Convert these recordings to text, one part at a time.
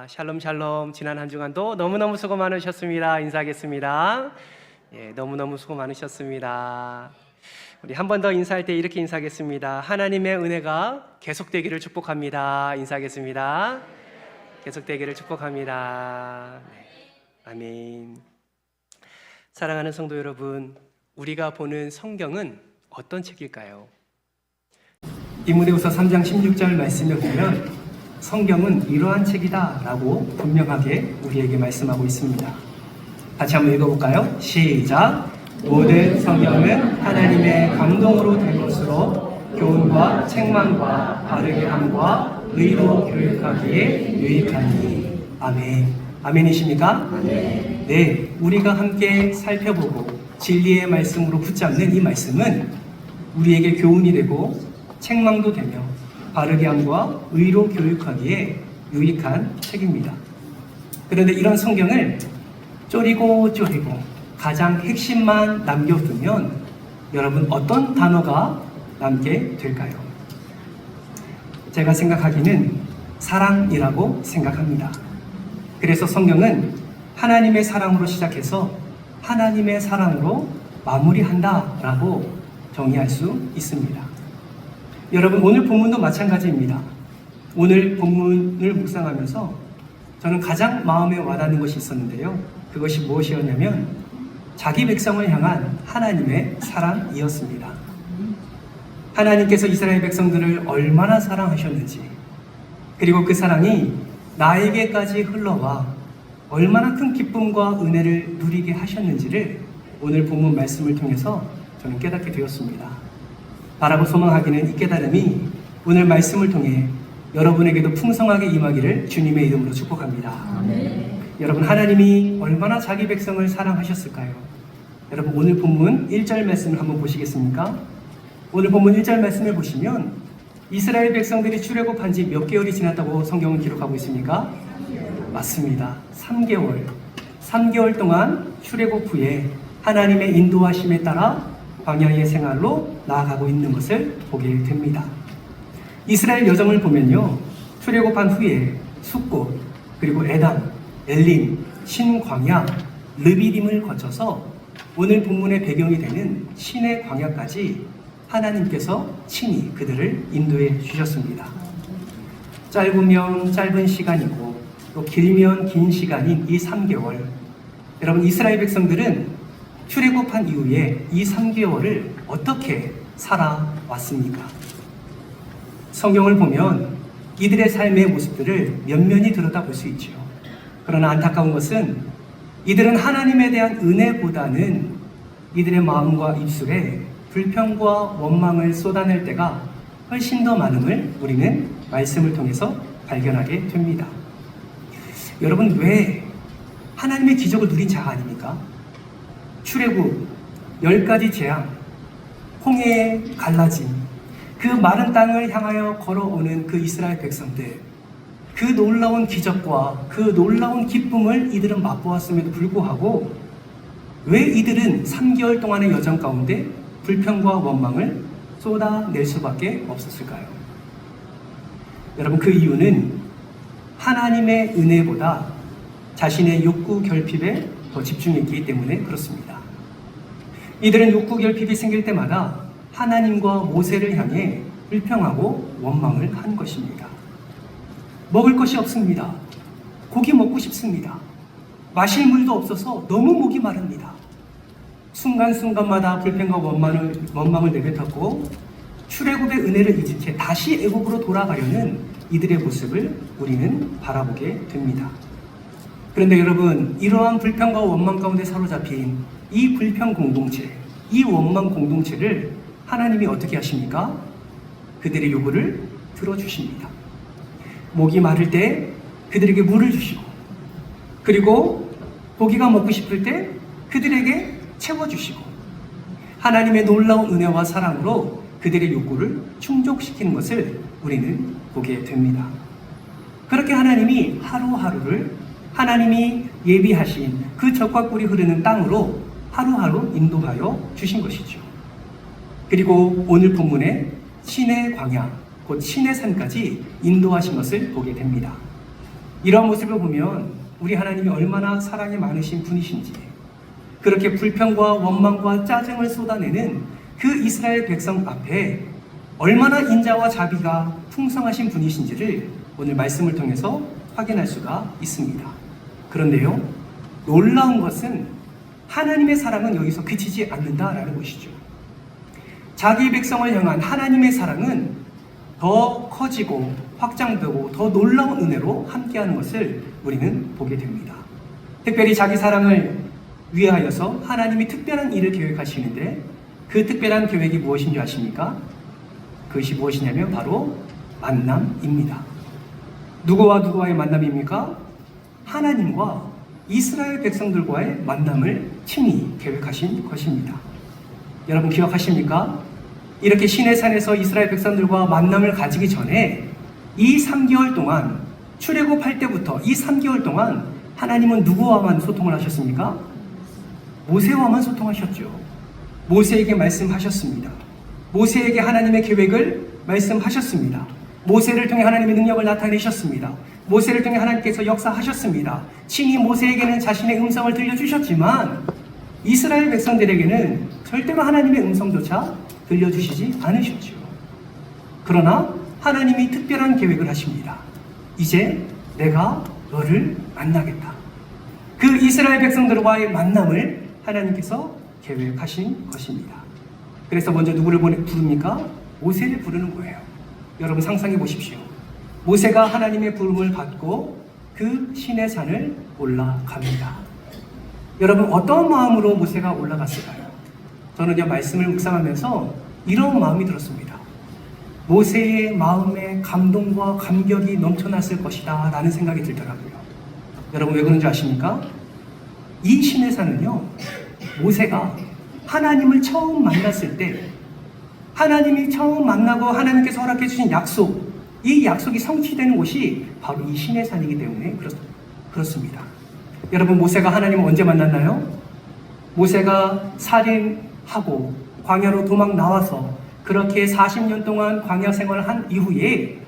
샬롬 샬롬. 지난 한 주간도 너무너무 수고 많으셨습니다. 인사하겠습니다. 너무너무 수고 많으셨습니다. 우리 한 번 더 인사할 때 이렇게 인사하겠습니다. 하나님의 은혜가 계속되기를 축복합니다. 인사하겠습니다. 계속되기를 축복합니다. 아멘. 사랑하는 성도 여러분, 우리가 보는 성경은 어떤 책일까요? 디모데후서 3장 16절 말씀을 보면 성경은 이러한 책이다 라고 분명하게 우리에게 말씀하고 있습니다. 같이 한번 읽어볼까요? 시작! 모든 성경은 하나님의 감동으로 된 것으로 교훈과 책망과 바르게 함과 의로 교육하기에 유익하니. 아멘. 아멘이십니까? 아멘. 네, 우리가 함께 살펴보고 진리의 말씀으로 붙잡는 이 말씀은 우리에게 교훈이 되고 책망도 되며 바르게 함과 의로 교육하기에 유익한 책입니다. 그런데 이런 성경을 쪼리고 가장 핵심만 남겨두면 여러분 어떤 단어가 남게 될까요? 제가 생각하기는 사랑이라고 생각합니다. 그래서 성경은 하나님의 사랑으로 시작해서 하나님의 사랑으로 마무리한다라고 정의할 수 있습니다. 여러분, 오늘 본문도 마찬가지입니다. 오늘 본문을 묵상하면서 저는 가장 마음에 와닿는 것이 있었는데요. 그것이 무엇이었냐면 자기 백성을 향한 하나님의 사랑이었습니다. 하나님께서 이스라엘 백성들을 얼마나 사랑하셨는지, 그리고 그 사랑이 나에게까지 흘러와 얼마나 큰 기쁨과 은혜를 누리게 하셨는지를 오늘 본문 말씀을 통해서 저는 깨닫게 되었습니다. 바라고 소망하기는 이 깨달음이 오늘 말씀을 통해 여러분에게도 풍성하게 임하기를 주님의 이름으로 축복합니다. 아멘. 여러분, 하나님이 얼마나 자기 백성을 사랑하셨을까요? 여러분, 오늘 본문 1절 말씀을 한번 보시겠습니까? 오늘 본문 1절 말씀을 보시면 이스라엘 백성들이 출애굽한 지 몇 개월이 지났다고 성경은 기록하고 있습니까? 3개월. 맞습니다. 3개월. 3개월 동안 출애굽 후에 하나님의 인도하심에 따라 광야의 생활로 나아가고 있는 것을 보게 됩니다. 이스라엘 여정을 보면요, 출애굽한 후에 숫곳, 그리고 에담, 엘림, 신광야, 르비딤을 거쳐서 오늘 본문의 배경이 되는 신의 광야까지 하나님께서 친히 그들을 인도해 주셨습니다. 짧으면 짧은 시간이고 또 길면 긴 시간인 이 3개월, 여러분, 이스라엘 백성들은 출애굽한 이후에 이 3개월을 어떻게 살아왔습니까? 성경을 보면 이들의 삶의 모습들을 면면히 들여다볼 수 있죠. 그러나 안타까운 것은 이들은 하나님에 대한 은혜보다는 이들의 마음과 입술에 불평과 원망을 쏟아낼 때가 훨씬 더 많음을 우리는 말씀을 통해서 발견하게 됩니다. 여러분, 왜 하나님의 기적을 누린 자가 아닙니까? 출애굽, 10가지 재앙, 홍해의 갈라짐, 그 마른 땅을 향하여 걸어오는 그 이스라엘 백성들, 그 놀라운 기적과 그 놀라운 기쁨을 이들은 맛보았음에도 불구하고 왜 이들은 3개월 동안의 여정 가운데 불평과 원망을 쏟아낼 수밖에 없었을까요? 여러분, 그 이유는 하나님의 은혜보다 자신의 욕구 결핍에 더 집중했기 때문에 그렇습니다. 이들은 욕구 결핍이 생길 때마다 하나님과 모세를 향해 불평하고 원망을 한 것입니다. 먹을 것이 없습니다. 고기 먹고 싶습니다. 마실 물도 없어서 너무 목이 마릅니다. 순간순간마다 불평과 원망을 내뱉었고 출애굽의 은혜를 잊은 채 다시 애국으로 돌아가려는 이들의 모습을 우리는 바라보게 됩니다. 그런데 여러분, 이러한 불평과 원망 가운데 사로잡힌 이 불평 공동체, 이 원망 공동체를 하나님이 어떻게 하십니까? 그들의 요구를 들어주십니다. 목이 마를 때 그들에게 물을 주시고, 그리고 고기가 먹고 싶을 때 그들에게 채워주시고, 하나님의 놀라운 은혜와 사랑으로 그들의 요구를 충족시키는 것을 우리는 보게 됩니다. 그렇게 하나님이 하루하루를 하나님이 예비하신 그 젖과 꿀이 흐르는 땅으로 하루하루 인도하여 주신 것이죠. 그리고 오늘 본문에 신의 광야, 곧 신의 산까지 인도하신 것을 보게 됩니다. 이러한 모습을 보면 우리 하나님이 얼마나 사랑이 많으신 분이신지, 그렇게 불평과 원망과 짜증을 쏟아내는 그 이스라엘 백성 앞에 얼마나 인자와 자비가 풍성하신 분이신지를 오늘 말씀을 통해서 확인할 수가 있습니다. 그런데요, 놀라운 것은 하나님의 사랑은 여기서 그치지 않는다라는 것이죠. 자기 백성을 향한 하나님의 사랑은 더 커지고 확장되고 더 놀라운 은혜로 함께하는 것을 우리는 보게 됩니다. 특별히 자기 사랑을 위하여서 하나님이 특별한 일을 계획하시는데, 그 특별한 계획이 무엇인지 아십니까? 그것이 무엇이냐면 바로 만남입니다. 누구와 누구와의 만남입니까? 하나님과 이스라엘 백성들과의 만남을 친히 계획하신 것입니다. 여러분 기억하십니까? 이렇게 시내산에서 이스라엘 백성들과 만남을 가지기 전에 이 3개월 동안, 출애굽할 때부터 이 3개월 동안 하나님은 누구와만 소통을 하셨습니까? 모세와만 소통하셨죠. 모세에게 말씀하셨습니다. 모세에게 하나님의 계획을 말씀하셨습니다. 모세를 통해 하나님의 능력을 나타내셨습니다. 모세를 통해 하나님께서 역사하셨습니다. 친히 모세에게는 자신의 음성을 들려주셨지만 이스라엘 백성들에게는 절대로 하나님의 음성조차 들려주시지 않으셨죠. 그러나 하나님이 특별한 계획을 하십니다. 이제 내가 너를 만나겠다. 그 이스라엘 백성들과의 만남을 하나님께서 계획하신 것입니다. 그래서 먼저 누구를 부릅니까? 모세를 부르는 거예요. 여러분 상상해 보십시오. 모세가 하나님의 부름을 받고 그 시내산을 올라갑니다. 여러분 어떤 마음으로 모세가 올라갔을까요? 저는 이 말씀을 묵상하면서 이런 마음이 들었습니다. 모세의 마음에 감동과 감격이 넘쳐났을 것이다 라는 생각이 들더라고요. 여러분 왜 그런지 아십니까? 이 시내산은요, 모세가 하나님을 처음 만났을 때, 하나님이 처음 만나고 하나님께서 허락해 주신 약속, 이 약속이 성취되는 곳이 바로 이 시내산이기 때문에 그렇습니다. 여러분 모세가 하나님을 언제 만났나요? 모세가 살인하고 광야로 도망 나와서 그렇게 40년 동안 광야 생활을 한 이후에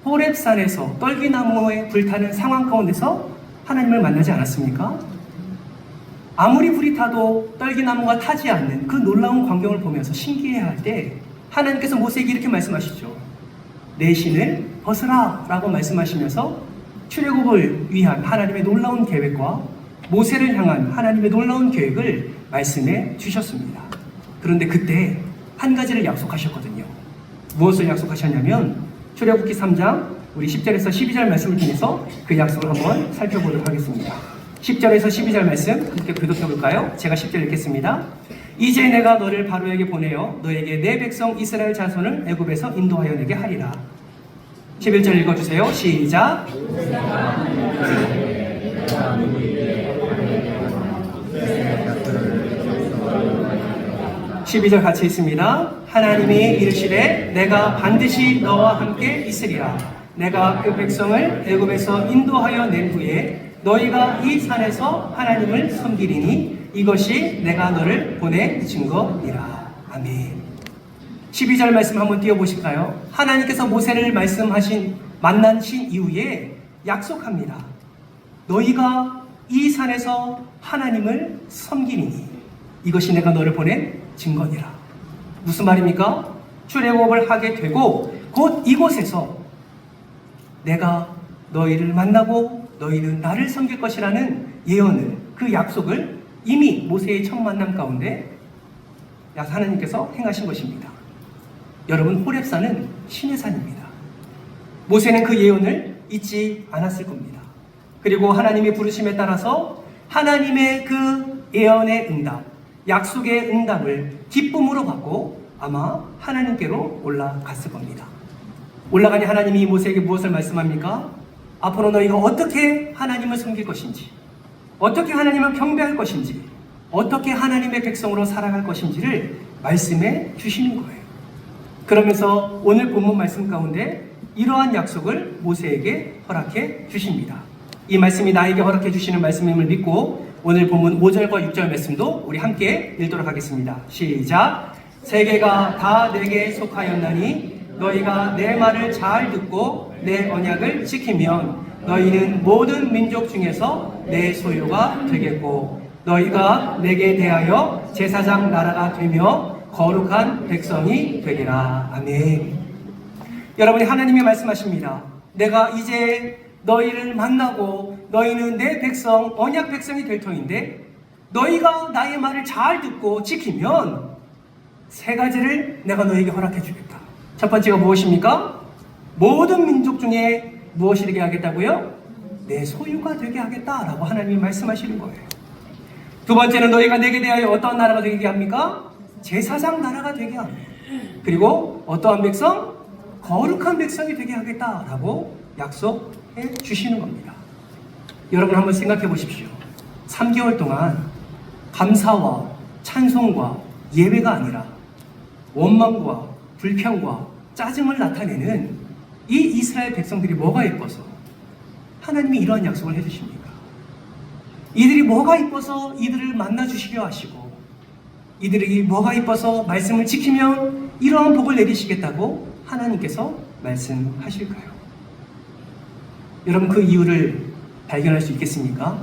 호렙산에서 떨기나무에 불타는 상황 가운데서 하나님을 만나지 않았습니까? 아무리 불이 타도 떨기나무가 타지 않는 그 놀라운 광경을 보면서 신기해할 때 하나님께서 모세에게 이렇게 말씀하시죠. 내 신을 벗으라 라고 말씀하시면서 출애굽을 위한 하나님의 놀라운 계획과 모세를 향한 하나님의 놀라운 계획을 말씀해 주셨습니다. 그런데 그때 한 가지를 약속하셨거든요. 무엇을 약속하셨냐면 출애굽기 3장 우리 10절에서 12절 말씀을 통해서 그 약속을 한번 살펴보도록 하겠습니다. 10절에서 12절 말씀 함께 교독해 볼까요? 제가 10절 읽겠습니다. 이제 내가 너를 바로에게 보내어 너에게 내 백성 이스라엘 자손을 애굽에서 인도하여 내게 하리라. 11절 읽어주세요. 시작. 12절 같이 있습니다. 하나님이 이르시되 내가 반드시 너와 함께 있으리라. 내가 그 백성을 애굽에서 인도하여 낸 후에 너희가 이 산에서 하나님을 섬기리니 이것이 내가 너를 보낸 증거니라. 아멘. 12절 말씀 한번 띄워보실까요? 하나님께서 모세를 만나신 이후에 약속합니다. 너희가 이 산에서 하나님을 섬기리니 이것이 내가 너를 보낸 증거니라. 무슨 말입니까? 출애굽을 하게 되고 곧 이곳에서 내가 너희를 만나고 너희는 나를 섬길 것이라는 예언을, 그 약속을 이미 모세의 첫 만남 가운데 하나님께서 행하신 것입니다. 여러분 호렙산은 신의 산입니다. 모세는 그 예언을 잊지 않았을 겁니다. 그리고 하나님의 부르심에 따라서 하나님의 그 예언의 응답, 약속의 응답을 기쁨으로 받고 아마 하나님께로 올라갔을 겁니다. 올라가니 하나님이 모세에게 무엇을 말씀합니까? 앞으로 너희가 어떻게 하나님을 섬길 것인지, 어떻게 하나님을 경배할 것인지, 어떻게 하나님의 백성으로 살아갈 것인지를 말씀해 주시는 거예요. 그러면서 오늘 본문 말씀 가운데 이러한 약속을 모세에게 허락해 주십니다. 이 말씀이 나에게 허락해 주시는 말씀임을 믿고 오늘 본문 5절과 6절 말씀도 우리 함께 읽도록 하겠습니다. 시작. 세계가 다 내게 속하였나니 너희가 내 말을 잘 듣고 내 언약을 지키면 너희는 모든 민족 중에서 내 소유가 되겠고 너희가 내게 대하여 제사장 나라가 되며 거룩한 백성이 되리라. 아멘. 여러분이 하나님이 말씀하십니다. 내가 이제 너희를 만나고 너희는 내 백성, 언약 백성이 될 터인데 너희가 나의 말을 잘 듣고 지키면 세 가지를 내가 너희에게 허락해 주겠다. 첫 번째가 무엇입니까? 모든 민족 중에 무엇이 되게 하겠다고요? 내 소유가 되게 하겠다라고 하나님이 말씀하시는 거예요. 두 번째는 너희가 내게 대하여 어떠한 나라가 되게 합니까? 제사장 나라가 되게 합니다. 그리고 어떠한 백성? 거룩한 백성이 되게 하겠다라고 약속해 주시는 겁니다. 여러분 한번 생각해 보십시오. 3개월 동안 감사와 찬송과 예배가 아니라 원망과 불평과 짜증을 나타내는 이 이스라엘 백성들이 뭐가 예뻐서 하나님이 이러한 약속을 해주십니까? 이들이 뭐가 이뻐서 이들을 만나주시려 하시고 이들이 뭐가 이뻐서 말씀을 지키면 이러한 복을 내리시겠다고 하나님께서 말씀하실까요? 여러분 그 이유를 발견할 수 있겠습니까?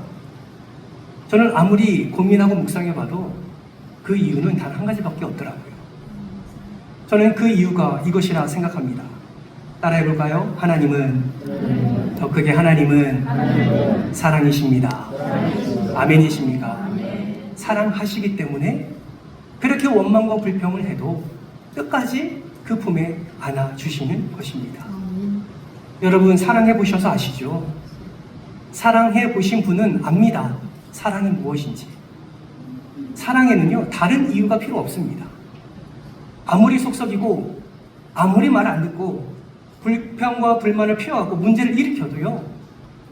저는 아무리 고민하고 묵상해봐도 그 이유는 단 한 가지밖에 없더라고요. 저는 그 이유가 이것이라 생각합니다. 따라해볼까요? 하나님은 더 크게 하나님은 사랑이십니다. 아멘이십니까? 사랑하시기 때문에 그렇게 원망과 불평을 해도 끝까지 그 품에 안아주시는 것입니다. 여러분 사랑해 보셔서 아시죠? 사랑해 보신 분은 압니다. 사랑이 무엇인지. 사랑에는요 다른 이유가 필요 없습니다. 아무리 속썩이고 아무리 말 안 듣고 불평과 불만을 표하고 문제를 일으켜도요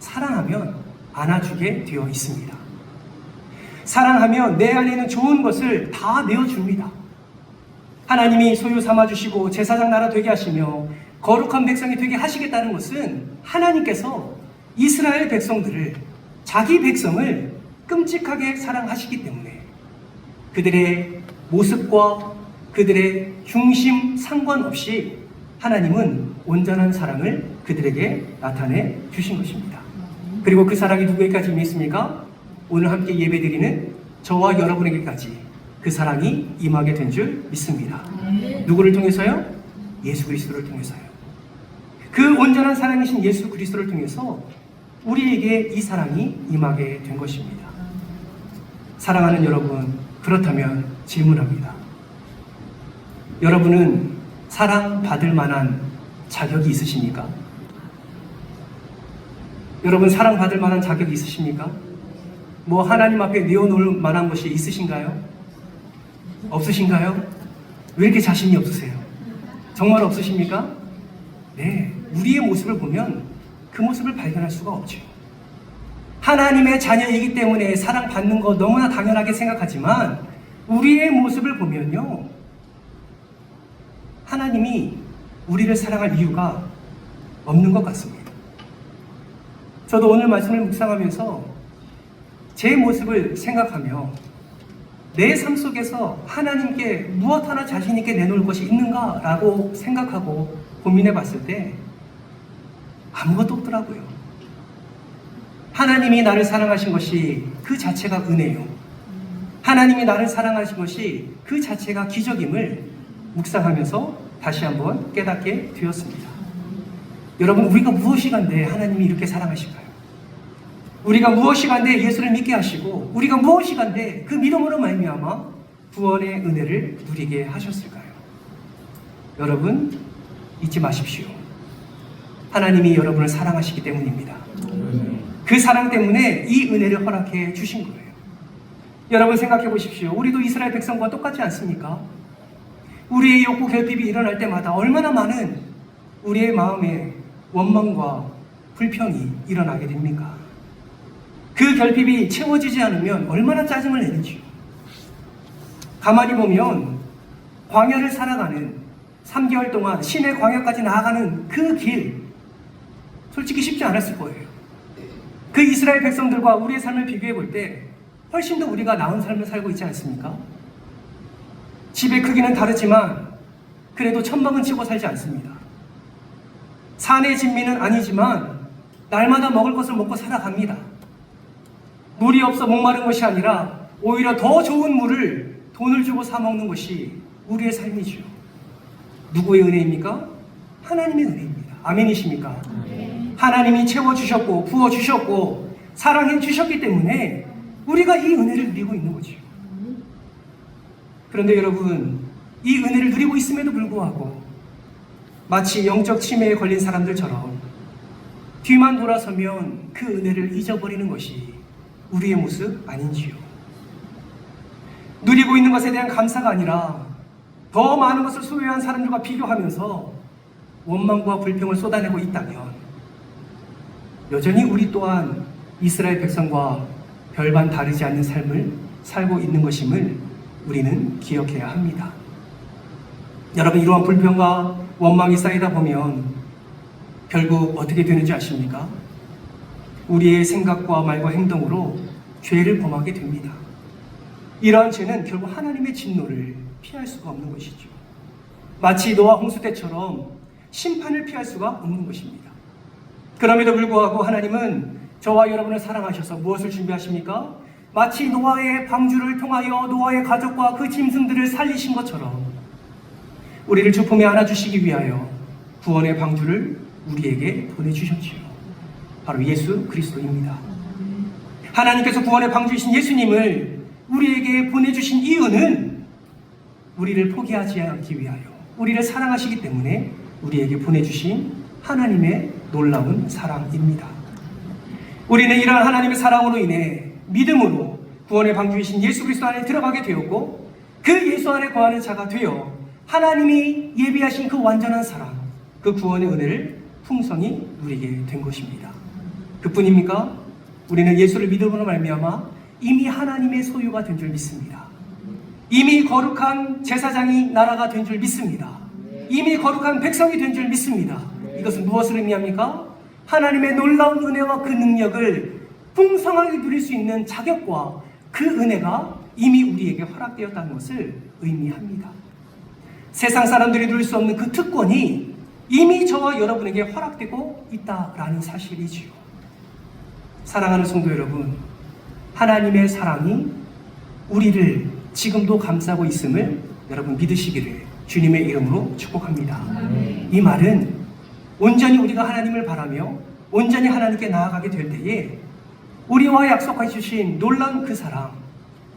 사랑하면 안아주게 되어 있습니다. 사랑하면 내 안에 있는 좋은 것을 다 내어줍니다. 하나님이 소유 삼아주시고 제사장 나라 되게 하시며 거룩한 백성이 되게 하시겠다는 것은 하나님께서 이스라엘 백성들을 자기 백성을 끔찍하게 사랑하시기 때문에 그들의 모습과 그들의 중심 상관없이 하나님은 온전한 사랑을 그들에게 나타내 주신 것입니다. 그리고 그 사랑이 누구에게까지 임했습니까? 오늘 함께 예배드리는 저와 여러분에게까지 그 사랑이 임하게 된 줄 믿습니다. 누구를 통해서요? 예수 그리스도를 통해서요. 그 온전한 사랑이신 예수 그리스도를 통해서 우리에게 이 사랑이 임하게 된 것입니다. 사랑하는 여러분, 그렇다면 질문합니다. 여러분은 사랑받을 만한 자격이 있으십니까? 여러분 사랑받을 만한 자격이 있으십니까? 뭐 하나님 앞에 내어놓을 만한 것이 있으신가요? 없으신가요? 왜 이렇게 자신이 없으세요? 정말 없으십니까? 네, 우리의 모습을 보면 그 모습을 발견할 수가 없죠. 하나님의 자녀이기 때문에 사랑받는 거 너무나 당연하게 생각하지만 우리의 모습을 보면요 하나님이 우리를 사랑할 이유가 없는 것 같습니다. 저도 오늘 말씀을 묵상하면서 제 모습을 생각하며 내 삶 속에서 하나님께 무엇 하나 자신 있게 내놓을 것이 있는가라고 생각하고 고민해 봤을 때 아무것도 없더라고요. 하나님이 나를 사랑하신 것이 그 자체가 은혜요. 하나님이 나를 사랑하신 것이 그 자체가 기적임을 묵상하면서 다시 한번 깨닫게 되었습니다. 여러분 우리가 무엇이 간데 하나님이 이렇게 사랑하실까요? 우리가 무엇이 간데 예수를 믿게 하시고 우리가 무엇이 간데 그 믿음으로 말미암아 구원의 은혜를 누리게 하셨을까요? 여러분 잊지 마십시오. 하나님이 여러분을 사랑하시기 때문입니다. 그 사랑 때문에 이 은혜를 허락해 주신 거예요. 여러분 생각해 보십시오. 우리도 이스라엘 백성과 똑같지 않습니까? 우리의 욕구 결핍이 일어날 때마다 얼마나 많은 우리의 마음에 원망과 불평이 일어나게 됩니까? 그 결핍이 채워지지 않으면 얼마나 짜증을 내는지요. 가만히 보면 광야를 살아가는 3개월 동안 신의 광야까지 나아가는 그 길 솔직히 쉽지 않았을 거예요. 그 이스라엘 백성들과 우리의 삶을 비교해 볼 때 훨씬 더 우리가 나은 삶을 살고 있지 않습니까? 집의 크기는 다르지만 그래도 천막은 치고 살지 않습니다. 산의 진미는 아니지만 날마다 먹을 것을 먹고 살아갑니다. 물이 없어 목마른 것이 아니라 오히려 더 좋은 물을 돈을 주고 사 먹는 것이 우리의 삶이죠. 누구의 은혜입니까? 하나님의 은혜입니다. 아멘이십니까? 하나님이 채워주셨고 부어주셨고 사랑해 주셨기 때문에 우리가 이 은혜를 누리고 있는 거죠. 그런데 여러분, 이 은혜를 누리고 있음에도 불구하고 마치 영적 치매에 걸린 사람들처럼 뒤만 돌아서면 그 은혜를 잊어버리는 것이 우리의 모습 아닌지요. 누리고 있는 것에 대한 감사가 아니라 더 많은 것을 소유한 사람들과 비교하면서 원망과 불평을 쏟아내고 있다면 여전히 우리 또한 이스라엘 백성과 별반 다르지 않는 삶을 살고 있는 것임을 우리는 기억해야 합니다. 여러분, 이러한 불평과 원망이 쌓이다 보면 결국 어떻게 되는지 아십니까? 우리의 생각과 말과 행동으로 죄를 범하게 됩니다. 이러한 죄는 결국 하나님의 진노를 피할 수가 없는 것이죠. 마치 노아 홍수 때처럼 심판을 피할 수가 없는 것입니다. 그럼에도 불구하고 하나님은 저와 여러분을 사랑하셔서 무엇을 준비하십니까? 마치 노아의 방주를 통하여 노아의 가족과 그 짐승들을 살리신 것처럼 우리를 주품에 안아주시기 위하여 구원의 방주를 우리에게 보내주셨지요. 바로 예수 그리스도입니다. 하나님께서 구원의 방주이신 예수님을 우리에게 보내주신 이유는 우리를 포기하지 않기 위하여, 우리를 사랑하시기 때문에 우리에게 보내주신 하나님의 놀라운 사랑입니다. 우리는 이러한 하나님의 사랑으로 인해 믿음으로 구원의 방주이신 예수 그리스도 안에 들어가게 되었고, 그 예수 안에 거하는 자가 되어 하나님이 예비하신 그 완전한 사랑, 그 구원의 은혜를 풍성히 누리게 된 것입니다. 그뿐입니까? 우리는 예수를 믿음으로 말미암아 이미 하나님의 소유가 된 줄 믿습니다. 이미 거룩한 제사장이 나라가 된 줄 믿습니다. 이미 거룩한 백성이 된 줄 믿습니다. 이것은 무엇을 의미합니까? 하나님의 놀라운 은혜와 그 능력을 풍성하게 누릴 수 있는 자격과 그 은혜가 이미 우리에게 허락되었다는 것을 의미합니다. 세상 사람들이 누릴 수 없는 그 특권이 이미 저와 여러분에게 허락되고 있다라는 사실이지요. 사랑하는 성도 여러분, 하나님의 사랑이 우리를 지금도 감싸고 있음을 여러분 믿으시기를 주님의 이름으로 축복합니다. 이 말은 온전히 우리가 하나님을 바라며 온전히 하나님께 나아가게 될 때에 우리와 약속해 주신 놀라운 그 사랑,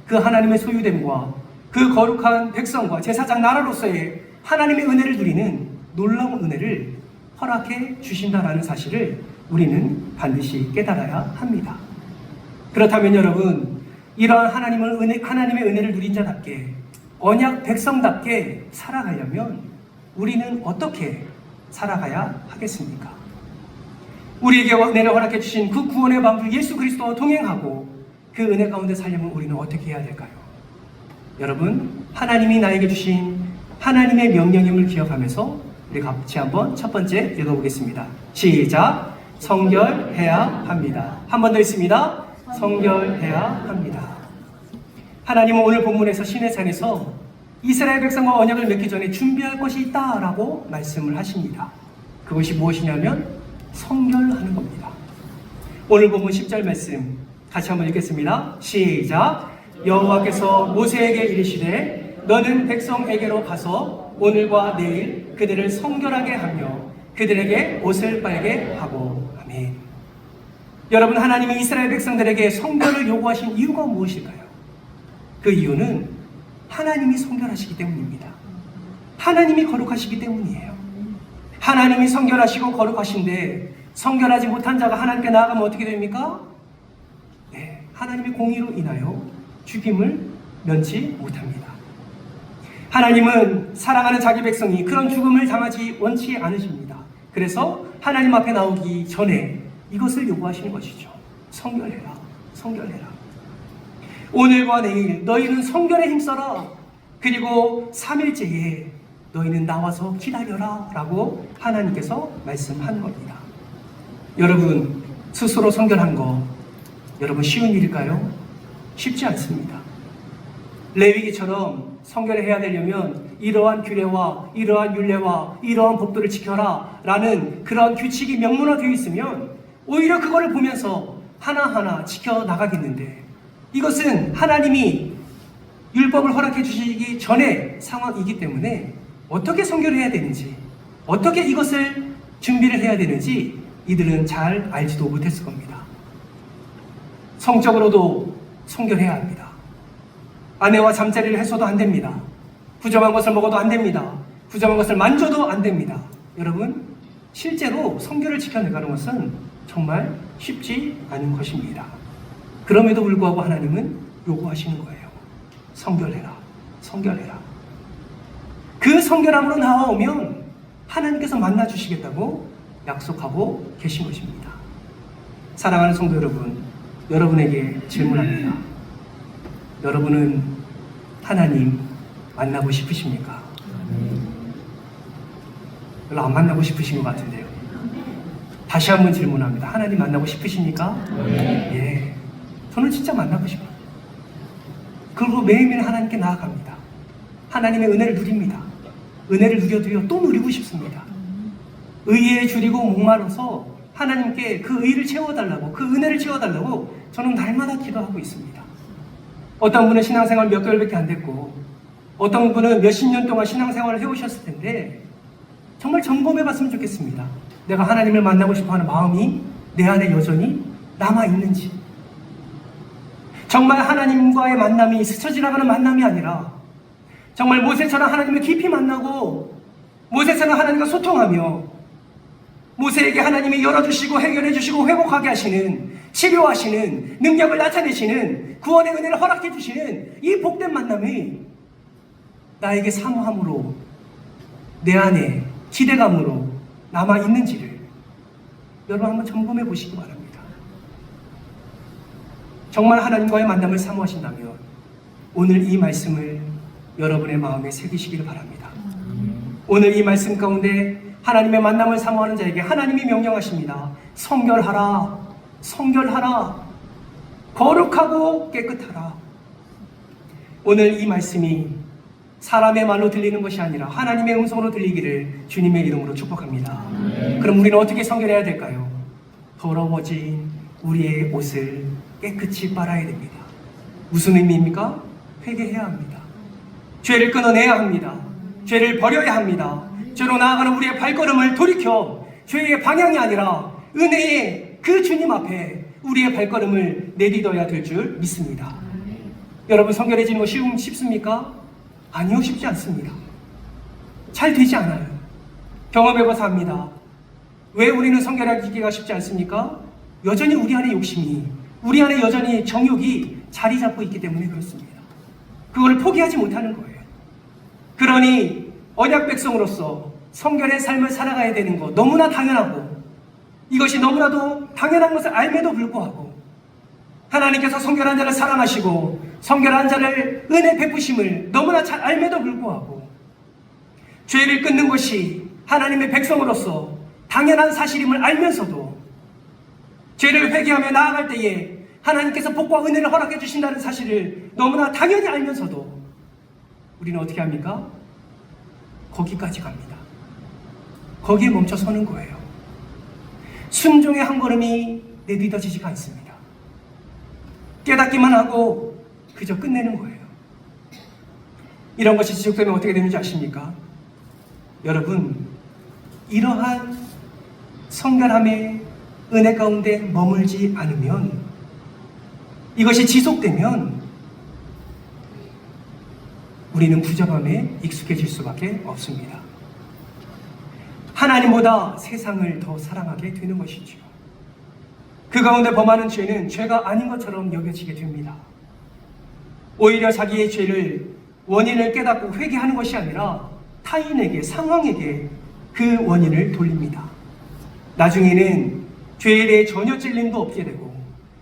그 하나님의 소유됨과 그 거룩한 백성과 제사장 나라로서의 하나님의 은혜를 누리는 놀라운 은혜를 허락해 주신다라는 사실을 우리는 반드시 깨달아야 합니다. 그렇다면 여러분, 이러한 하나님의 은혜를 누린 자답게 언약 백성답게 살아가려면 우리는 어떻게 살아가야 하겠습니까? 우리에게 은혜를 허락해 주신 그 구원의 방주 예수 그리스도와 동행하고 그 은혜 가운데 살려면 우리는 어떻게 해야 될까요? 여러분, 하나님이 나에게 주신 하나님의 명령임을 기억하면서 우리 같이 한번 첫 번째 읽어보겠습니다. 시작! 성결해야 합니다. 한 번 더 있습니다. 성결해야 합니다. 하나님은 오늘 본문에서 시내산에서 이스라엘 백성과 언약을 맺기 전에 준비할 것이 있다라고 말씀을 하십니다. 그것이 무엇이냐면 성결하는 겁니다. 오늘 본문 10절 말씀 같이 한번 읽겠습니다. 시작! 여호와께서 모세에게 이르시되 너는 백성에게로 가서 오늘과 내일 그들을 성결하게 하며 그들에게 옷을 빨게 하고. 아멘. 여러분, 하나님이 이스라엘 백성들에게 성결을 요구하신 이유가 무엇일까요? 그 이유는 하나님이 성결하시기 때문입니다. 하나님이 거룩하시기 때문이에요. 하나님이 성결하시고 거룩하신데 성결하지 못한 자가 하나님께 나아가면 어떻게 됩니까? 네, 하나님의 공의로 인하여 죽임을 면치 못합니다. 하나님은 사랑하는 자기 백성이 그런 죽음을 당하지 원치 않으십니다. 그래서 하나님 앞에 나오기 전에 이것을 요구하시는 것이죠. 성결해라, 성결해라. 오늘과 내일 너희는 성결에 힘써라. 그리고 3일째에 너희는 나와서 기다려라 라고 하나님께서 말씀하는 겁니다. 여러분, 스스로 성결한 거 여러분 쉬운 일일까요? 쉽지 않습니다. 레위기처럼 성결을 해야 되려면 이러한 규례와 이러한 율례와 이러한 법도를 지켜라 라는 그런 규칙이 명문화되어 있으면 오히려 그거를 보면서 하나하나 지켜나가겠는데, 이것은 하나님이 율법을 허락해 주시기 전의 상황이기 때문에 어떻게 성결을 해야 되는지, 어떻게 이것을 준비를 해야 되는지 이들은 잘 알지도 못했을 겁니다. 성적으로도 성결해야 합니다. 아내와 잠자리를 해서도 안 됩니다. 부정한 것을 먹어도 안 됩니다. 부정한 것을 만져도 안 됩니다. 여러분, 실제로 성결을 지켜내가는 것은 정말 쉽지 않은 것입니다. 그럼에도 불구하고 하나님은 요구하시는 거예요. 성결해라. 성결해라. 그 성결함으로 나아오면 하나님께서 만나주시겠다고 약속하고 계신 것입니다. 사랑하는 성도 여러분, 여러분에게 질문합니다. 여러분은 하나님 만나고 싶으십니까? 별로 안 만나고 싶으신 것 같은데요. 다시 한번 질문합니다. 하나님 만나고 싶으십니까? 예. 저는 진짜 만나고 싶어요. 그리고 매일매일 하나님께 나아갑니다. 하나님의 은혜를 누립니다. 은혜를 누려도요, 또 누리고 싶습니다. 의에 줄이고 목마르서 하나님께 그 의를 채워달라고, 그 은혜를 채워달라고 저는 날마다 기도하고 있습니다. 어떤 분은 신앙생활 몇 개월밖에 안 됐고, 어떤 분은 몇십 년 동안 신앙생활을 해오셨을 텐데, 정말 점검해 봤으면 좋겠습니다. 내가 하나님을 만나고 싶어하는 마음이 내 안에 여전히 남아있는지, 정말 하나님과의 만남이 스쳐 지나가는 만남이 아니라 정말 모세처럼 하나님을 깊이 만나고 모세처럼 하나님과 소통하며 모세에게 하나님이 열어주시고 해결해 주시고 회복하게 하시는, 치료하시는, 능력을 나타내시는, 구원의 은혜를 허락해 주시는 이 복된 만남이 나에게 사모함으로, 내 안에 기대감으로 남아있는지를 여러분 한번 점검해 보시기 바랍니다. 정말 하나님과의 만남을 사모하신다면 오늘 이 말씀을 여러분의 마음에 새기시기를 바랍니다. 오늘 이 말씀 가운데 하나님의 만남을 사모하는 자에게 하나님이 명령하십니다. 성결하라, 성결하라, 거룩하고 깨끗하라. 오늘 이 말씀이 사람의 말로 들리는 것이 아니라 하나님의 음성으로 들리기를 주님의 이름으로 축복합니다. 그럼 우리는 어떻게 성결해야 될까요? 더러워진 우리의 옷을 깨끗이 빨아야 됩니다. 무슨 의미입니까? 회개해야 합니다. 죄를 끊어내야 합니다. 죄를 버려야 합니다. 죄로 나아가는 우리의 발걸음을 돌이켜 죄의 방향이 아니라 은혜의 그 주님 앞에 우리의 발걸음을 내딛어야 될 줄 믿습니다. 여러분, 성결해지는 거 쉽습니까? 아니요, 쉽지 않습니다. 잘 되지 않아요. 경험해봐서 합니다. 왜 우리는 성결하기가 쉽지 않습니까? 여전히 우리 안에 욕심이, 우리 안에 여전히 정욕이 자리 잡고 있기 때문에 그렇습니다. 그걸 포기하지 못하는 거예요. 그러니 언약 백성으로서 성결의 삶을 살아가야 되는 것 너무나 당연하고, 이것이 너무나도 당연한 것을 알매도 불구하고 하나님께서 성결한 자를 사랑하시고 성결한 자를 은혜 베푸심을 너무나 잘 알매도 불구하고 죄를 끊는 것이 하나님의 백성으로서 당연한 사실임을 알면서도 죄를 회개하며 나아갈 때에 하나님께서 복과 은혜를 허락해 주신다는 사실을 너무나 당연히 알면서도 우리는 어떻게 합니까? 거기까지 갑니다. 거기에 멈춰 서는 거예요. 순종의 한 걸음이 내딛어지지가 않습니다. 깨닫기만 하고 그저 끝내는 거예요. 이런 것이 지속되면 어떻게 되는지 아십니까? 여러분, 이러한 성결함의 은혜 가운데 머물지 않으면, 이것이 지속되면 우리는 부정함에 익숙해질 수밖에 없습니다. 하나님보다 세상을 더 사랑하게 되는 것이죠. 그 가운데 범하는 죄는 죄가 아닌 것처럼 여겨지게 됩니다. 오히려 자기의 죄를, 원인을 깨닫고 회개하는 것이 아니라 타인에게, 상황에게 그 원인을 돌립니다. 나중에는 죄에 대해 전혀 찔림도 없게 되고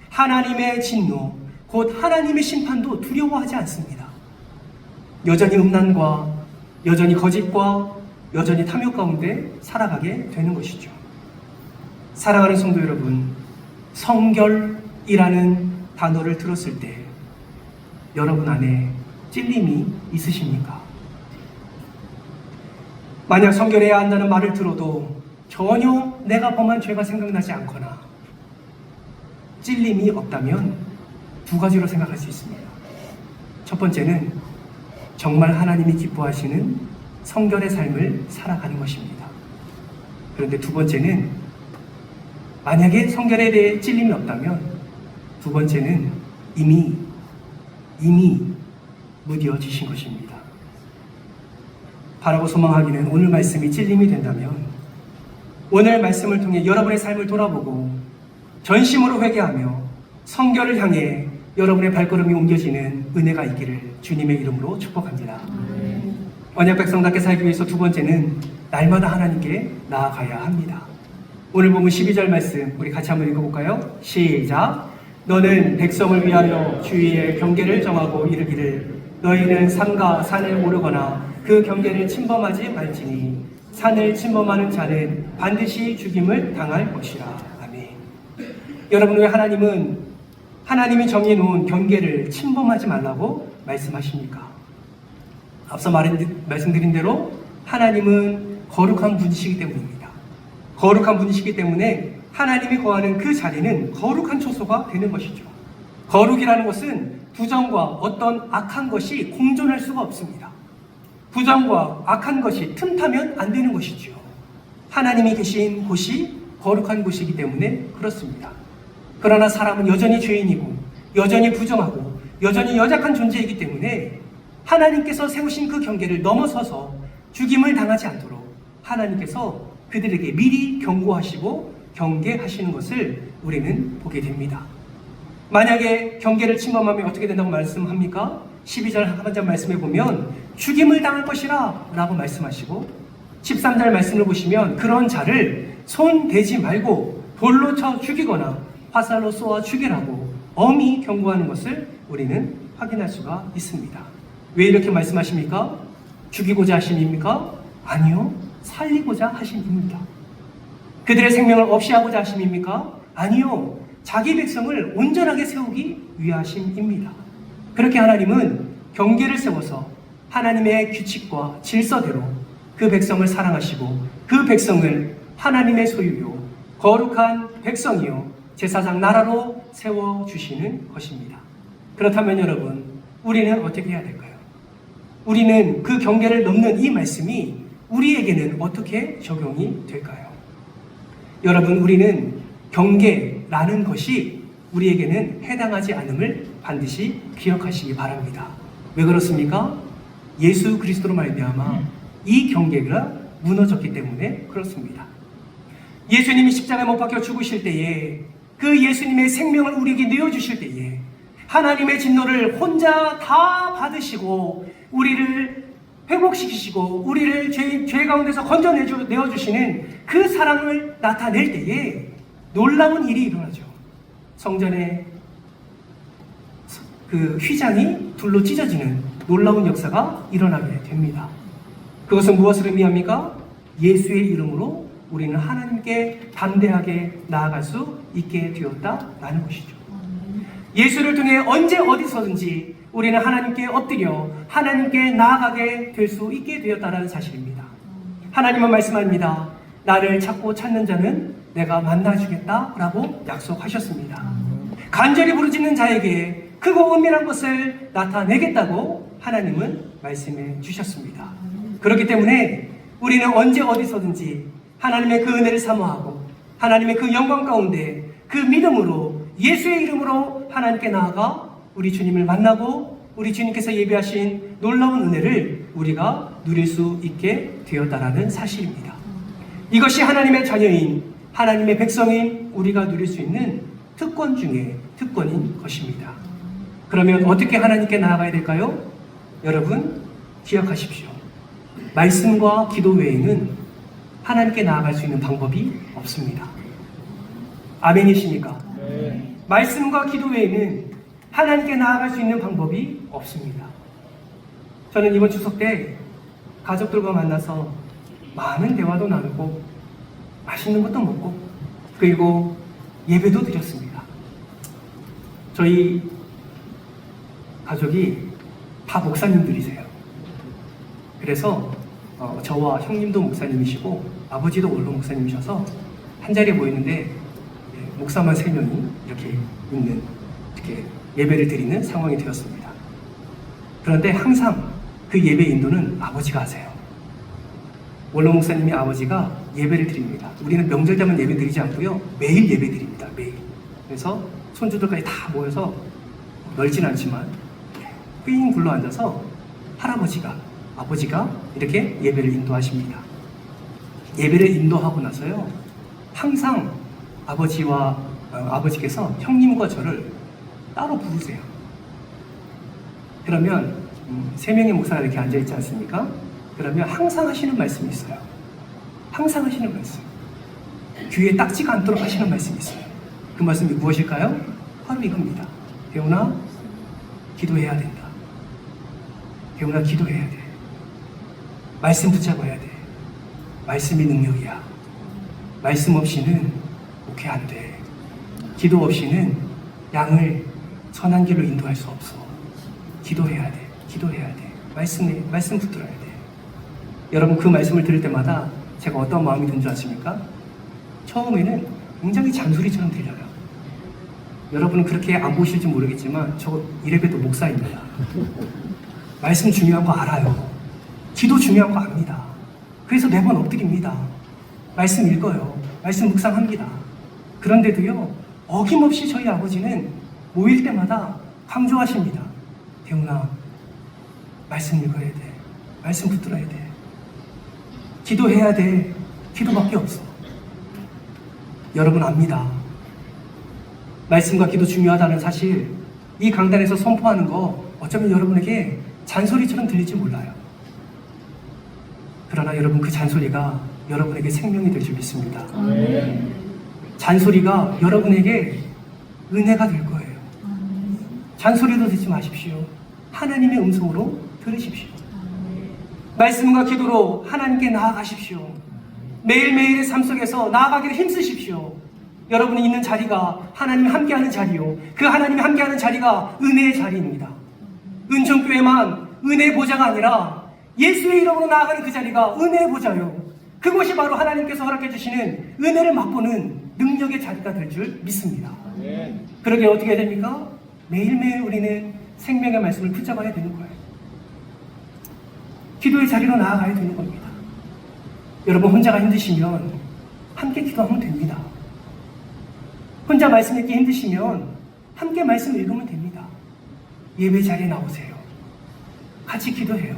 하나님의 진노, 곧 하나님의 심판도 두려워하지 않습니다. 여전히 음란과 여전히 거짓과 여전히 탐욕 가운데 살아가게 되는 것이죠. 사랑하는 성도 여러분, 성결이라는 단어를 들었을 때 여러분 안에 찔림이 있으십니까? 만약 성결해야 한다는 말을 들어도 전혀 내가 범한 죄가 생각나지 않거나 찔림이 없다면 두 가지로 생각할 수 있습니다. 첫 번째는 정말 하나님이 기뻐하시는 성결의 삶을 살아가는 것입니다. 그런데 두 번째는 만약에 성결에 대해 찔림이 없다면 두 번째는 이미 무뎌지신 것입니다. 바라고 소망하기는 오늘 말씀이 찔림이 된다면 오늘 말씀을 통해 여러분의 삶을 돌아보고 전심으로 회개하며 성결을 향해 여러분의 발걸음이 옮겨지는 은혜가 있기를 주님의 이름으로 축복합니다. 언약 백성답게 살기 위해서 두 번째는 날마다 하나님께 나아가야 합니다. 오늘 보면 12절 말씀 우리 같이 한번 읽어볼까요? 시작! 너는 백성을 위하여 주위의 경계를 정하고 이르기를 너희는 산과 산을 오르거나 그 경계를 침범하지 말지니 산을 침범하는 자는 반드시 죽임을 당할 것이라. 아멘. 여러분, 왜 하나님이 정해놓은 경계를 침범하지 말라고 말씀하십니까? 앞서 말씀드린 대로 하나님은 거룩한 분이시기 때문입니다. 거룩한 분이시기 때문에 하나님이 거하는 그 자리는 거룩한 초소가 되는 것이죠. 거룩이라는 것은 부정과 어떤 악한 것이 공존할 수가 없습니다. 부정과 악한 것이 틈타면 안 되는 것이죠. 하나님이 계신 곳이 거룩한 곳이기 때문에 그렇습니다. 그러나 사람은 여전히 죄인이고 여전히 부정하고 여전히 연약한 존재이기 때문에 하나님께서 세우신 그 경계를 넘어서서 죽임을 당하지 않도록 하나님께서 그들에게 미리 경고하시고 경계하시는 것을 우리는 보게 됩니다. 만약에 경계를 침범하면 어떻게 된다고 말씀합니까? 12절 하반절 말씀에 보면 죽임을 당할 것이라 라고 말씀하시고 13절 말씀을 보시면 그런 자를 손 대지 말고 돌로 쳐 죽이거나 화살로 쏘아 죽이라고 엄히 경고하는 것을 우리는 확인할 수가 있습니다. 왜 이렇게 말씀하십니까? 죽이고자 하심입니까? 아니요, 살리고자 하심입니다. 그들의 생명을 없이 하고자 하심입니까? 아니요, 자기 백성을 온전하게 세우기 위하심입니다. 그렇게 하나님은 경계를 세워서 하나님의 규칙과 질서대로 그 백성을 사랑하시고 그 백성을 하나님의 소유요 거룩한 백성이요 제사장 나라로 세워주시는 것입니다. 그렇다면 여러분, 우리는 어떻게 해야 될까요? 우리는 그 경계를 넘는 이 말씀이 우리에게는 어떻게 적용이 될까요? 여러분, 우리는 경계라는 것이 우리에게는 해당하지 않음을 반드시 기억하시기 바랍니다. 왜 그렇습니까? 예수 그리스도로 말미암아 이 경계가 무너졌기 때문에 그렇습니다. 예수님이 십자가에 못 박혀 죽으실 때에 그 예수님의 생명을 우리에게 내어주실 때에 하나님의 진노를 혼자 다 받으시고 우리를 회복시키시고 우리를 죄 가운데서 건져내어주시는 그 사랑을 나타낼 때에 놀라운 일이 일어나죠. 성전의 그 휘장이 둘로 찢어지는 놀라운 역사가 일어나게 됩니다. 그것은 무엇을 의미합니까? 예수의 이름으로 우리는 하나님께 담대하게 나아갈 수 있게 되었다라는 것이죠. 예수를 통해 언제 어디서든지 우리는 하나님께 엎드려 하나님께 나아가게 될 수 있게 되었다는 사실입니다. 하나님은 말씀합니다. 나를 찾고 찾는 자는 내가 만나주겠다라고 약속하셨습니다. 간절히 부르짖는 자에게 크고 은밀한 것을 나타내겠다고 하나님은 말씀해 주셨습니다. 그렇기 때문에 우리는 언제 어디서든지 하나님의 그 은혜를 사모하고 하나님의 그 영광 가운데 그 믿음으로 예수의 이름으로 하나님께 나아가 우리 주님을 만나고 우리 주님께서 예비하신 놀라운 은혜를 우리가 누릴 수 있게 되었다라는 사실입니다. 이것이 하나님의 자녀인 하나님의 백성인 우리가 누릴 수 있는 특권 중에 특권인 것입니다. 그러면 어떻게 하나님께 나아가야 될까요? 여러분, 기억하십시오. 말씀과 기도 외에는 하나님께 나아갈 수 있는 방법이 없습니다. 아멘이십니까? 네. 말씀과 기도 외에는 하나님께 나아갈 수 있는 방법이 없습니다. 저는 이번 추석 때 가족들과 만나서 많은 대화도 나누고 맛있는 것도 먹고 그리고 예배도 드렸습니다. 저희 가족이 다 목사님들이세요. 그래서 저와 형님도 목사님이시고 아버지도 원로 목사님이셔서 한 자리에 모이는데 목사만 3명이 이렇게 있는, 이렇게 예배를 드리는 상황이 되었습니다. 그런데 항상 그 예배 인도는 아버지가 하세요. 원로 목사님이 아버지가 예배를 드립니다. 우리는 명절 되면 예배 드리지 않고요, 매일 예배 드립니다. 매일. 그래서 손주들까지 다 모여서, 넓진 않지만 삥 굴러 앉아서 아버지가 이렇게 예배를 인도하십니다. 예배를 인도하고 나서요, 항상 아버지께서 형님과 저를 따로 부르세요. 그러면 3명의 목사가 이렇게 앉아있지 않습니까? 그러면 항상 하시는 말씀이 있어요. 항상 하시는 말씀. 귀에 딱지가 않도록 하시는 말씀이 있어요. 그 말씀이 무엇일까요? 바로 이겁니다. 대훈아, 기도해야 된다. 대훈아, 기도해야 돼. 말씀 붙잡아야 돼. 말씀이 능력이야. 말씀 없이는 목회 안 돼. 기도 없이는 양을 선한 길로 인도할 수 없어. 기도해야 돼. 기도해야 돼. 말씀 붙들어야 돼. 여러분, 그 말씀을 들을 때마다 제가 어떤 마음이 든 줄 아십니까? 처음에는 굉장히 잔소리처럼 들려요. 여러분은 그렇게 안 보실지 모르겠지만 저 이래봬도 목사입니다. 말씀 중요한 거 알아요. 기도 중요한 거 압니다. 그래서 매번 엎드립니다. 말씀 읽어요. 말씀 묵상합니다. 그런데도요, 어김없이 저희 아버지는 모일 때마다 강조하십니다. 대훈아, 말씀 읽어야 돼. 말씀 붙들어야 돼. 기도해야 돼. 기도밖에 없어. 여러분 압니다. 말씀과 기도 중요하다는 사실, 이 강단에서 선포하는 거 어쩌면 여러분에게 잔소리처럼 들릴지 몰라요. 그러나 여러분, 그 잔소리가 여러분에게 생명이 될 줄 믿습니다. 잔소리가 여러분에게 은혜가 될 거예요. 잔소리도 듣지 마십시오. 하나님의 음성으로 들으십시오. 말씀과 기도로 하나님께 나아가십시오. 매일매일의 삶 속에서 나아가기를 힘쓰십시오. 여러분이 있는 자리가 하나님이 함께하는 자리요, 그 하나님이 함께하는 자리가 은혜의 자리입니다. 은총교회만 은혜의 보좌가 아니라 예수의 이름으로 나아가는 그 자리가 은혜의 보좌요, 그것이 바로 하나님께서 허락해 주시는 은혜를 맛보는 능력의 자리가 될 줄 믿습니다. 그러게 어떻게 해야 됩니까? 매일매일 우리는 생명의 말씀을 붙잡아야 되는 거예요. 기도의 자리로 나아가야 되는 겁니다. 여러분, 혼자가 힘드시면 함께 기도하면 됩니다. 혼자 말씀 읽기 힘드시면 함께 말씀 읽으면 됩니다. 예배 자리에 나오세요. 같이 기도해요.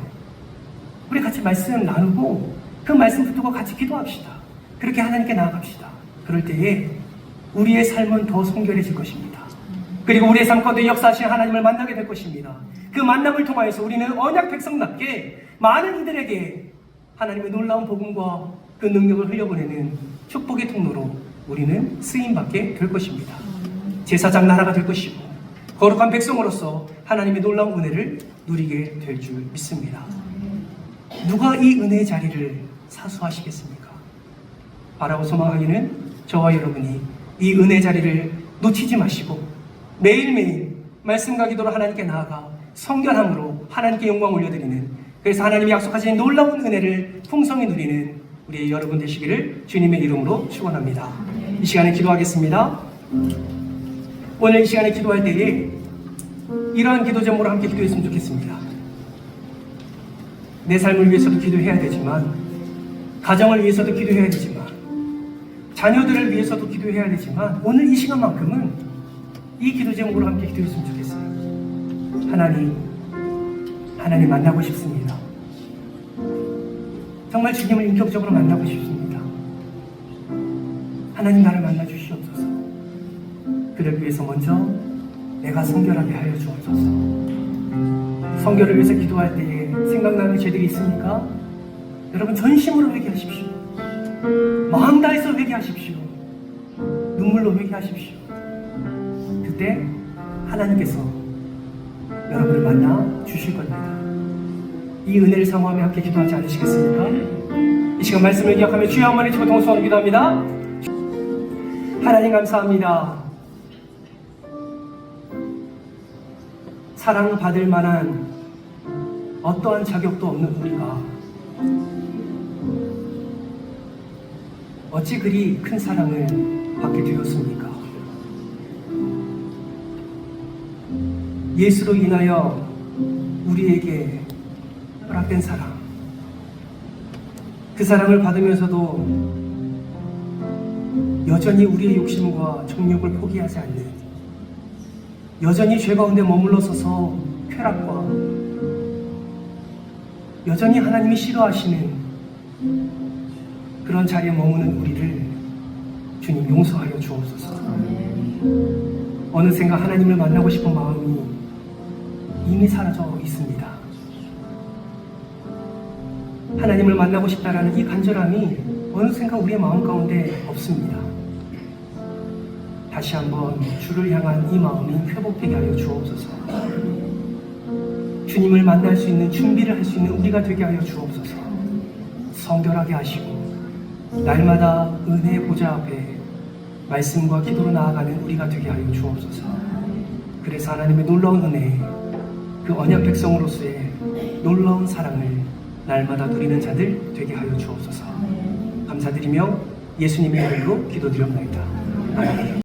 우리 같이 말씀 나누고 그 말씀 붙들고 같이 기도합시다. 그렇게 하나님께 나아갑시다. 그럴 때에 우리의 삶은 더 성결해질 것입니다. 그리고 우리의 삶 가운데 역사하신 하나님을 만나게 될 것입니다. 그 만남을 통하여서 우리는 언약 백성답게 많은 이들에게 하나님의 놀라운 복음과 그 능력을 흘려보내는 축복의 통로로 우리는 쓰임받게 될 것입니다. 제사장 나라가 될 것이고 거룩한 백성으로서 하나님의 놀라운 은혜를 누리게 될 줄 믿습니다. 누가 이 은혜의 자리를 사수하시겠습니까? 바라고 소망하기는 저와 여러분이 이 은혜의 자리를 놓치지 마시고 매일매일 말씀과 기도로 하나님께 나아가 성결함으로 하나님께 영광 올려드리는, 그래서 하나님이 약속하신 놀라운 은혜를 풍성히 누리는 우리 여러분 되시기를 주님의 이름으로 축원합니다. 이 시간에 기도하겠습니다. 오늘 이 시간에 기도할 때에 이러한 기도 제목으로 함께 기도했으면 좋겠습니다. 내 삶을 위해서도 기도해야 되지만, 가정을 위해서도 기도해야 되지만, 자녀들을 위해서도 기도해야 되지만, 오늘 이 시간만큼은 이 기도 제목으로 함께 기도했으면 좋겠어요. 하나님 만나고 싶습니다. 정말 주님을 인격적으로 만나고 싶습니다. 하나님, 나를 만나 주시옵소서. 그를 위해서 먼저 내가 성결하게 하여 주옵소서. 성결을 위해서 기도할 때에 생각나는 죄들이 있습니까? 여러분, 전심으로 회개하십시오. 마음 다해서 회개하십시오. 눈물로 회개하십시오. 그때 하나님께서 여러분을 만나 주실 겁니다. 이 은혜를 사모하며 함께 기도하지 않으시겠습니까? 이 시간 말씀을 기억하며 주여 한 번 외치고 동성으로 기도합니다. 하나님 감사합니다. 사랑받을 만한 어떠한 자격도 없는 우리가 어찌 그리 큰 사랑을 받게 되었습니까? 예수로 인하여 우리에게 허락된 사랑, 그 사랑을 받으면서도 여전히 우리의 욕심과 정욕을 포기하지 않는, 여전히 죄 가운데 머물러 서서 쾌락과 여전히 하나님이 싫어하시는 그런 자리에 머무는 우리를 주님 용서하여 주옵소서. 어느샌가 하나님을 만나고 싶은 마음이 이미 사라져 있습니다. 하나님을 만나고 싶다라는 이 간절함이 어느샌가 우리의 마음 가운데 없습니다. 다시 한번 주를 향한 이 마음이 회복되게 하여 주옵소서. 주님을 만날 수 있는 준비를 할 수 있는 우리가 되게 하여 주옵소서. 성결하게 하시고 날마다 은혜의 보좌 앞에 말씀과 기도로 나아가는 우리가 되게 하여 주옵소서. 그래서 하나님의 놀라운 은혜, 그 언약 백성으로서의 놀라운 사랑을 날마다 누리는 자들 되게 하여 주옵소서. 감사드리며 예수님의 이름으로 기도드렸나이다. 아멘.